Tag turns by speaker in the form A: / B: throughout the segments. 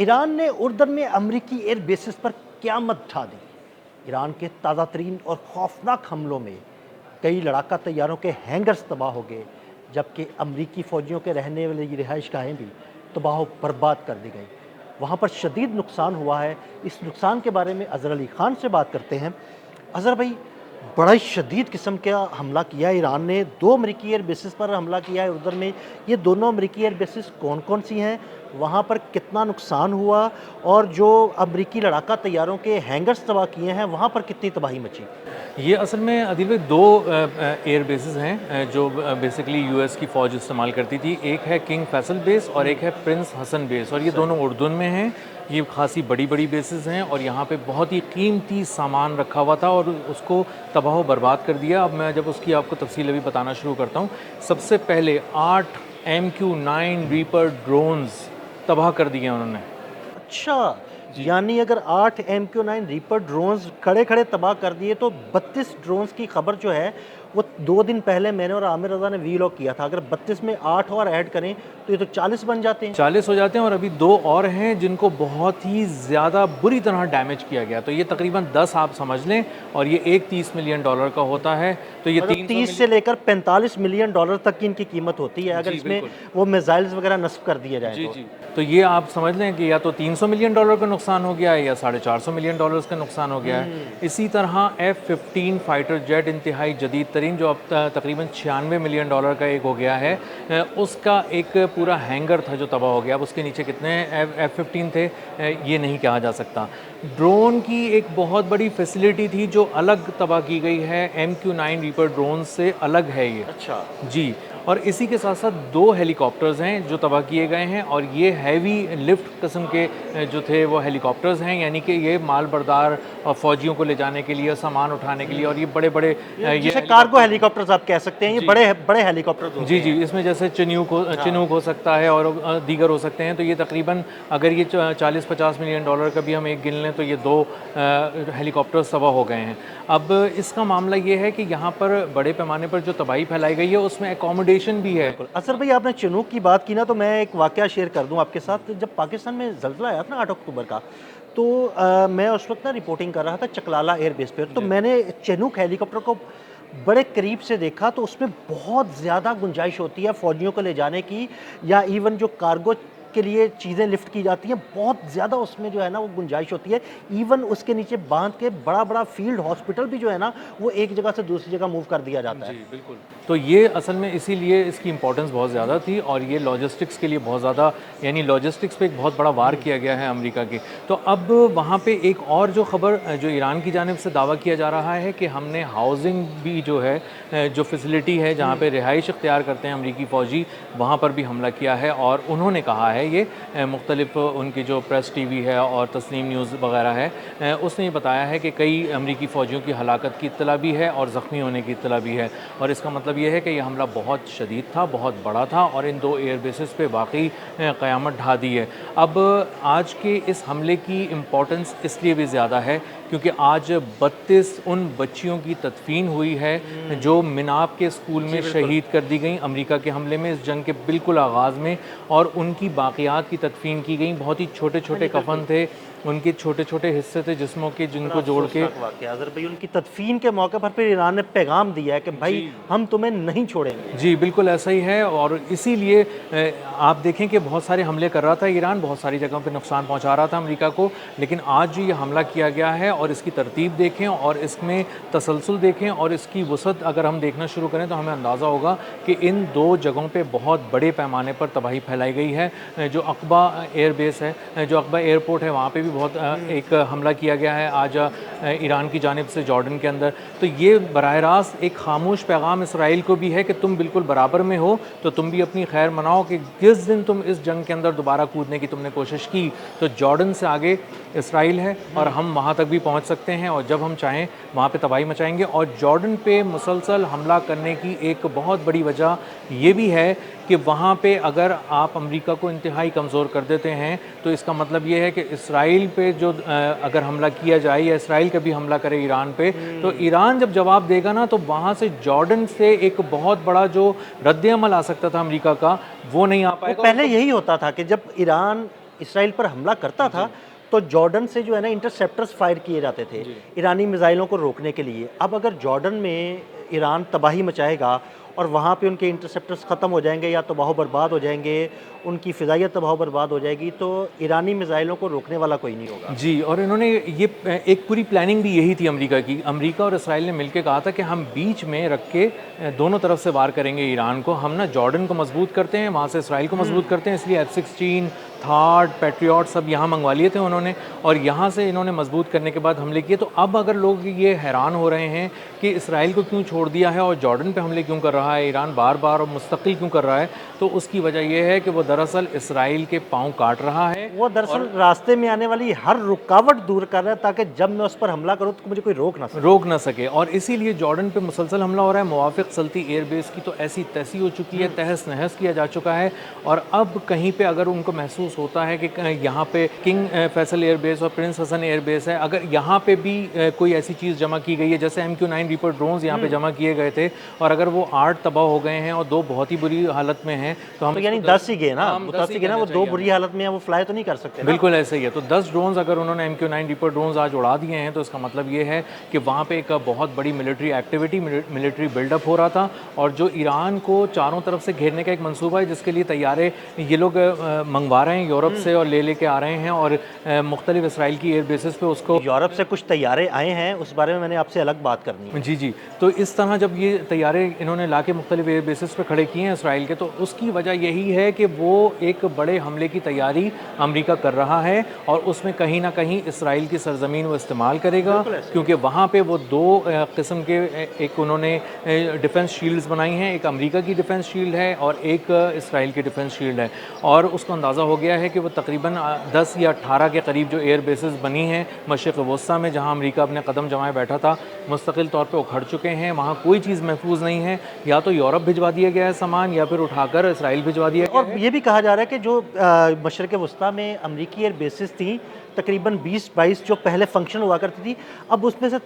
A: Iran ने उर्दन में अमरीकी एयर बेसिस पर क़यामत ढा दी। ईरान के ताज़ा तरीन और खौफनाक हमलों में कई लड़ाका तैयारों के हैंगर्स तबाह हो गए, जबकि अमरीकी फ़ौजियों के रहने वाली रिहाइशगाहें भी तबाह बर्बाद कर दी गई। वहाँ पर शदीद नुकसान हुआ है। इस नुकसान के बारे में अज़हर अली ख़ान से बात करते हैं। अज़हर भाई, बड़ा ही शदीद किस्म का हमला किया है ईरान ने, 2 अमरीकी एयर बेसिस पर हमला किया है उर्दन में। ये दोनों अमरीकी एयर बेसिस कौन कौन सी हैं, वहाँ पर कितना नुकसान हुआ, और जो अमरीकी लड़ाका तैयारों के हैंगर्स तबाह किए हैं वहाँ पर कितनी तबाही मची?
B: ये असल में अदील भाई 2 एयर बेसेस हैं जो बेसिकली यूएस की फ़ौज इस्तेमाल करती थी। एक है किंग फैसल बेस और एक है प्रिंस हसन बेस, और ये दोनों उर्दन में हैं। ये खासी बड़ी बड़ी बेसेस हैं और यहाँ पे बहुत ही कीमती सामान रखा हुआ था और उसको तबाह व बर्बाद कर दिया। अब मैं जब उसकी आपको तफसील अभी बताना शुरू करता हूँ। सबसे पहले 8 MQ-9 रीपर ड्रोन्स तबाह कर दिए उन्होंने।
A: अच्छा, यानी अगर 8 MQ-9 रीपर ड्रोन्स खड़े खड़े तबाह कर दिए, तो 32 ड्रोन्स की खबर जो है वो 2 दिन पहले मैंने और आमिर रज़ा ने वीलॉग किया था। अगर 32 में 8 और ऐड करें तो ये तो 40 बन जाते हैं।
B: 40 हो जाते हैं, और अभी 2 और हैं जिनको बहुत ही ज़्यादा बुरी तरह डैमेज किया गया। तो ये तकरीबन 10 आप समझ लें, और ये एक $30 मिलियन का होता है। तो ये
A: मतलब 30 से लेकर $45 मिलियन तक की इनकी कीमत होती है, अगर इसमें वो मिसाइल्स वगैरह नस्ब कर दिए जाएं।
B: जी जी, तो ये आप समझ लें कि या तो $300 मिलियन का नुकसान हो गया है या $450 मिलियन का नुकसान हो गया है। इसी तरह F-15 फाइटर जेट इंतहाई जदीद तरीन, जो अब तकरीबन $96 मिलियन का एक हो गया है, उसका एक पूरा हैंगर था जो तबाह हो गया। अब उसके नीचे कितने F-15 थे ये नहीं कहा जा सकता। ड्रोन की एक बहुत बड़ी फैसिलिटी थी जो अलग तबाह की गई है, MQ-9 रीपर ड्रोन से अलग है ये।
A: अच्छा
B: जी, और इसी के साथ साथ 2 हेलीकॉप्टर्स हैं जो तबाह किए गए हैं, और ये हैवी लिफ्ट किस्म के जो थे वो हेलीकॉप्टर्स हैं, यानी कि ये माल बरदार फ़ौजियों को ले जाने के लिए, सामान उठाने के लिए, और ये बड़े बड़े
A: जैसे कार्गो हेलीकॉप्टर्स आप कह सकते हैं, ये बड़े बड़े हेलीकॉप्टर्स होते
B: जी
A: हैं।
B: जी, इसमें जैसे चिनूक हो सकता है और दीगर हो सकते हैं। तो ये तकरीबन अगर ये 40-50 मिलियन का भी हम एक गिन लें तो ये 2 हेलीकॉप्टर्स तबाह हो गए हैं। अब इसका मामला ये है कि यहाँ पर बड़े पैमाने पर जो तबाही फैलाई गई है उसमें एकोमोडेशन भी है।
A: असर भाई, आपने चिनूक की बात की ना, तो मैं एक वाकया शेयर कर दूं आपके साथ। जब पाकिस्तान में ज़ल्ज़ला आया था ना 8 अक्टूबर का, तो मैं उस वक्त ना रिपोर्टिंग कर रहा था चकलाला एयरबेस पर। तो मैंने चिनूक हेलीकॉप्टर को बड़े करीब से देखा, तो उसमें बहुत ज़्यादा गुंजाइश होती है फ़ौजियों को ले जाने की, या इवन जो कार्गो के लिए चीज़ें लिफ्ट की जाती हैं, बहुत ज़्यादा उसमें जो है ना वो गुंजाइश होती है। इवन उसके नीचे बांध के बड़ा बड़ा फील्ड हॉस्पिटल भी जो है ना वो एक जगह से दूसरी जगह मूव कर दिया जाता है।
B: जी बिल्कुल। तो ये असल में इसीलिए इसकी इंपॉर्टेंस बहुत ज़्यादा थी, और ये लॉजिस्टिक्स के लिए बहुत ज़्यादा, यानी लॉजिस्टिक्स पे एक बहुत बड़ा वार किया गया है अमेरिका के। तो अब वहाँ पे एक और जो खबर जो ईरान की जानिब से दावा किया जा रहा है कि हमने हाउसिंग भी जो है, जो फैसिलिटी है जहाँ पे रिहाइश इख्तियार करते हैं अमरीकी फ़ौजी, वहाँ पर भी हमला किया है। और उन्होंने कहा है, ये मुख्तलिफ उनकी जो प्रेस टीवी है और तस्नीम न्यूज़ वगैरह है, उसने ये बताया है कि कई अमरीकी फ़ौजियों की हलाकत की इत्तला भी है और ज़ख्मी होने की इत्तला भी है। और इसका मतलब ये है कि यह हमला बहुत शदीद था, बहुत बड़ा था, और इन 2 एयर बेसिस पे वाकई क़यामत ढा दी है। अब आज के इस हमले की इम्पोर्टेंस इसलिए भी ज़्यादा है क्योंकि आज 32 उन बच्चियों की तदफीन हुई है जो मिनाब के स्कूल में शहीद कर दी गई अमेरिका के हमले में, इस जंग के बिल्कुल आगाज़ में, और उनकी बाक़ियात की तदफीन की गई। बहुत ही छोटे छोटे कफन थे, उनके छोटे छोटे हिस्से थे जिस्मों के, जिनको जोड़ के
A: भाई उनकी तदफीन के मौके पर फिर ईरान ने पैगाम दिया है कि भाई हम तुम्हें नहीं छोड़ेंगे।
B: जी बिल्कुल ऐसा ही है, और इसीलिए आप देखें कि बहुत सारे हमले कर रहा था ईरान, बहुत सारी जगहों पे नुकसान पहुंचा रहा था अमेरिका को, लेकिन आज जो ये हमला किया गया है और इसकी तरतीब देखें और इसमें तसलसल देखें और इसकी वसअत अगर हम देखना शुरू करें तो हमें अंदाज़ा होगा कि इन 2 जगहों पे बहुत बड़े पैमाने पर तबाही फैलाई गई है। जो अक़बा एयर बेस है, जो अक़बा एयरपोर्ट है, वहाँ पे भी बहुत एक हमला किया गया है आज ईरान की जानिब से जॉर्डन के अंदर। तो ये बराह रास्त एक खामोश पैगाम इसराइल को भी है कि तुम बिल्कुल बराबर में हो, तो तुम भी अपनी खैर मनाओ कि जिस दिन तुम इस जंग के अंदर दोबारा कूदने की तुमने कोशिश की तो जॉर्डन से आगे इसराइल है और हम वहाँ तक भी पहुँच सकते हैं, और जब हम चाहें वहाँ पे तबाही मचाएंगे। और जॉर्डन पे मुसलसल हमला करने की एक बहुत बड़ी वजह ये भी है कि वहाँ पे अगर आप अमेरिका को इंतहाई कमज़ोर कर देते हैं तो इसका मतलब ये है कि इसराइल पे जो अगर हमला किया जाए या इसराइल कभी हमला करे ईरान पे, तो ईरान जब जवाब देगा ना, तो वहाँ से जॉर्डन से एक बहुत बड़ा जो रद्द अमल आ सकता था अमेरिका का, वो नहीं आ पाएगा।
A: पहले यही होता था कि जब ईरान इसराइल पर हमला करता था तो जॉर्डन से जो है ना इंटरसेप्टर्स फायर किए जाते थे ईरानी मिसाइलों को रोकने के लिए। अब अगर जॉर्डन में ईरान तबाही मचाएगा और वहाँ पे उनके इंटरसेप्टर्स ख़त्म हो जाएंगे या तबाह बर्बाद हो जाएंगे, उनकी फ़िज़ाइया तबाह बर्बाद हो जाएगी, तो ईरानी मिसाइलों को रोकने वाला कोई नहीं होगा।
B: जी, और इन्होंने ये एक पूरी प्लानिंग भी यही थी अमेरिका की। अमेरिका और इसराइल ने मिलकर कहा था कि हम बीच में रख के दोनों तरफ से वार करेंगे ईरान को। हम ना जॉर्डन को मजबूत करते हैं, वहाँ से इसराइल को मजबूत करते हैं, इसलिए F-16 थार्ड पैट्रियट सब यहाँ मंगवा लिए थे उन्होंने, और यहाँ से इन्होंने मजबूत करने के बाद हमले किए। तो अब अगर लोग ये हैरान हो रहे हैं कि इसराइल को क्यों छोड़ दिया है और जॉर्डन पे हमले क्यों कर रहा है ईरान बार बार और मुस्तकिल क्यों कर रहा है, तो उसकी वजह यह है कि वो दरअसल इसराइल के पाँव काट रहा है।
A: वो दरअसल रास्ते में आने वाली हर रुकावट दूर कर रहा है ताकि जब मैं उस पर हमला करूँ तो मुझे कोई रोक ना सके।
B: और इसीलिए जॉर्डन पे मुसलसल हमला हो रहा है। मुवाफ़िक़ सल्ती एयरबेस की तो ऐसी तैसी हो चुकी है, तहस नहस किया जा चुका है। और अब कहीं पे अगर उनको महसूस होता है कि यहाँ पे किंग फैसल एयरबेस और प्रिंस हसन एयरबेस है, अगर यहाँ पे भी कोई ऐसी चीज़ जमा की गई है, जैसे MQ-9 रीपर ड्रोन्स यहाँ पे जमा किए गए थे, और अगर वो 8 तबाह हो गए हैं और 2 बहुत ही बुरी हालत में हैं, तो हम
A: यानी 10 ही गए ना, वो 10 ही गए ना, वो 2 बुरी हालत में है, वो फ्लाई तो नहीं कर सकते।
B: बिल्कुल ऐसे ही है। तो 10 ड्रोन्स अगर उन्होंने MQ-9 रीपर ड्रोन्स आज उड़ा दिए हैं, तो इसका मतलब ये है कि वहाँ पे एक बहुत बड़ी मिलिट्री एक्टिविटी, मिलिट्री बिल्डअप हो रहा था, और जो ईरान को चारों तरफ से घेरने का एक मंसूबा है, जिसके लिए तैयारे ये लोग मंगवा रहे हैं यूरोप से और लेके आ रहे हैं, और मुख्तलिफ इसराइल की एयर बेसिस पे उसको।
A: यूरोप से कुछ तैयारे आए हैं, उस बारे में मैंने आपसे अलग बात करनी है।
B: जी जी। तो इस तरह जब ये तैयारे इन्होंने ला के मुख्तलिफ एयर बेसिस पे खड़े किए हैं इसराइल के, तो उसकी वजह यही है कि वो एक बड़े हमले की तैयारी अमेरिका कर रहा है, और उसमें कहीं ना कहीं इसराइल की सरजमीन वो इस्तेमाल करेगा, क्योंकि वहाँ पे वो 2 किस्म के एक उन्होंने डिफेंस शील्ड्स बनाई हैं। एक अमेरिका की डिफेंस शील्ड है और एक इसराइल की डिफेंस शील्ड है, और उसको अंदाज़ा हो गया है कि वो तकरीबन 10 या 18 के करीब जो एयर बेसिस बनी हैं मशरिक़ वस्ता में, जहाँ अमेरिका अपने कदम जमाए बैठा था, मुस्तकिल तौर पे उखड़ चुके हैं। वहाँ कोई चीज़ महफूज नहीं है, या तो यूरोप भिजवा दिया गया है सामान, या फिर उठाकर इसराइल भिजवा दिया गया है।
A: और ये भी कहा जा रहा है कि जो मशरिक़ वस्ता में अमरीकी एयर बेसिस थी, तकरीबन 20-22 जो पहले फंक्शन हुआ करती थी, अब उसमें से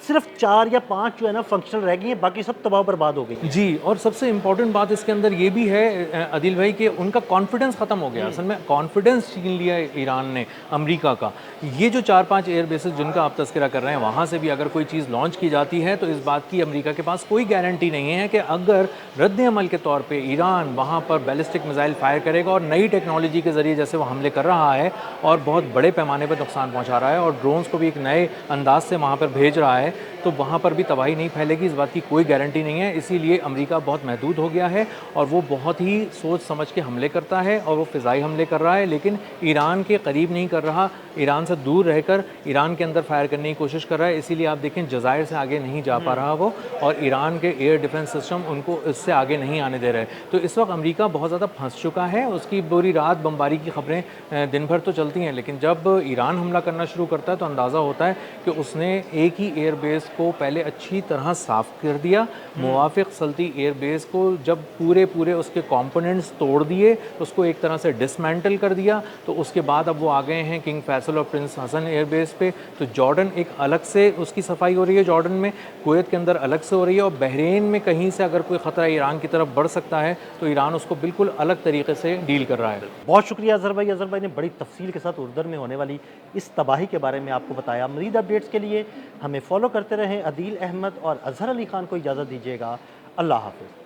A: सिर्फ 4 या 5 जो है ना फंक्शनल रह गई हैं, बाकी सब तबाह बर्बाद हो गई।
B: जी, और सबसे इम्पोर्टेंट बात इसके अंदर ये भी है आदिल भाई, कि उनका कॉन्फिडेंस ख़त्म हो गया। असल में कॉन्फिडेंस छीन लिया ईरान ने अमेरिका का। ये जो 4-5 एयर बेसिस जिनका आप तस्करा कर रहे हैं, वहाँ से भी अगर कोई चीज़ लॉन्च की जाती है, तो इस बात की अमेरिका के पास कोई गारंटी नहीं है कि अगर रद्द अमल के तौर पर ईरान वहाँ पर बैलिस्टिक मिसाइल फायर करेगा और नई टेक्नोलॉजी के ज़रिए जैसे वो हमले कर रहा है और बहुत बड़े पैमाने पर नुकसान पहुँचा रहा है और ड्रोन्स को भी एक नए अंदाज से वहाँ पर भेज रहा है, तो वहाँ पर भी तबाही नहीं फैलेगी, इस बात की कोई गारंटी नहीं है। इसीलिए अमेरिका बहुत महदूद हो गया है और वो बहुत ही सोच समझ के हमले करता है, और वो फ़िज़ाई हमले कर रहा है, लेकिन ईरान के करीब नहीं कर रहा, ईरान से दूर रहकर ईरान के अंदर फायर करने की कोशिश कर रहा है। इसीलिए आप देखें जज़ायर से आगे नहीं जा पा रहा वो, और ईरान के एयर डिफेंस सिस्टम उनको इससे आगे नहीं आने दे रहे। तो इस वक्त अमेरिका बहुत ज़्यादा फंस चुका है। उसकी पूरी रात बमबारी की खबरें दिन भर तो चलती हैं, लेकिन जब ईरान हमला करना शुरू करता है तो अंदाज़ा होता है कि उसने एक ही एयर बेस को पहले अच्छी तरह साफ़ कर दिया। मुवाफ़िक़ सल्ती एयर बेस को जब पूरे उसके कंपोनेंट्स तोड़ दिए, उसको एक तरह से डिसमेंटल कर दिया, तो उसके बाद अब वो आ गए हैं किंग फैसल और प्रिंस हसन एयर बेस पे। तो जॉर्डन एक अलग से उसकी सफाई हो रही है, जॉर्डन में, कुवैत के अंदर अलग से हो रही है, और बहरीन में कहीं से अगर कोई ख़तरा ईरान की तरफ बढ़ सकता है तो ईरान उसको बिल्कुल अलग तरीके से डील कर रहा है।
A: बहुत शुक्रिया अज़हर भाई। अज़हर भाई ने बड़ी तफसील के साथ उर्दन में होने वाली इस तबाही के बारे में आपको बताया। मज़ीद अपडेट्स के लिए हमें फॉलो करते रहें। अदील अहमद और अज़हर अली ख़ान को इजाज़त दीजिएगा। अल्लाह हाफ़िज़।